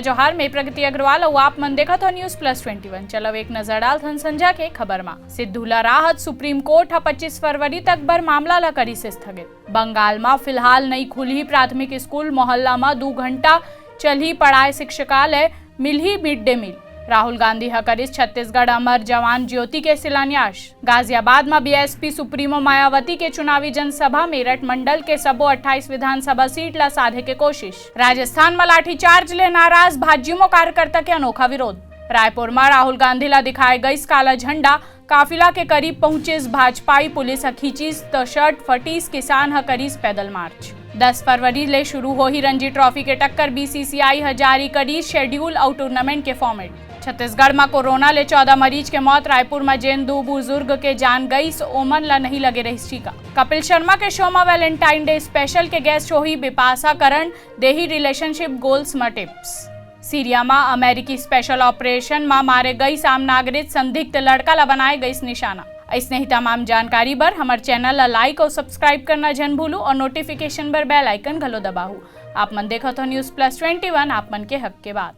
जोहार में प्रगति अग्रवाल और आप मन देखा तो News+21। चलो एक नजर डाल थन संझा के खबर में। सिद्धूला राहत सुप्रीम कोर्ट 25 फरवरी तक बर मामला ला करी से स्थगित। बंगाल में फिलहाल नहीं खुली प्राथमिक स्कूल, मोहल्ला में 2 घंटा चली पढ़ाए शिक्षकालय, मिलही mid day meal. Rahul Gandhi हकरिस छत्तीसगढ़ अमर जवान ज्योति के शिलान्यास। गाजियाबाद में बीएसपी सुप्रीमो मायावती के चुनावी जनसभा। मेरठ मंडल के सबो 28 विधानसभा सीट ला साधे के कोशिश। राजस्थान में लाठीचार्ज ले नाराज भाजयुमो कार्यकर्ता के अनोखा विरोध। रायपुर में राहुल गांधी ला दिखाए गई काला झंडा, काफिला के करीब पहुंचिस भाजपाई, पुलिस खींचिस तो शर्ट फटीस, किसान करीस पैदल मार्च। 10 फरवरी ले शुरू हो ही रणजी ट्रॉफी के टक्कर, बीसीसीआई जारी करी शेड्यूल और टूर्नामेंट के फॉर्मेट। छत्तीसगढ़ में कोरोना ले 14 मरीज के मौत। रायपुर में जैन 2 बुजुर्ग के जान गई, ओमन ला नहीं लगे रही टीका। कपिल शर्मा के शो में वैलेंटाइन डे स्पेशल के गेस्ट हो ही बिपाशा करण, देही रिलेशनशिप गोल्स में टिप्स। सीरिया में अमेरिकी स्पेशल ऑपरेशन में मारे गई साम नागरिक संदिग्ध लड़का ला बनाए गई निशाना। ऐसे ही तमाम जानकारी बर हमारे चैनल ला लाइक और सब्सक्राइब करना जन भूलू और नोटिफिकेशन बर बेल आइकन घलो दबाहू। आप मन देखो तो News+21 आप मन के हक के बात।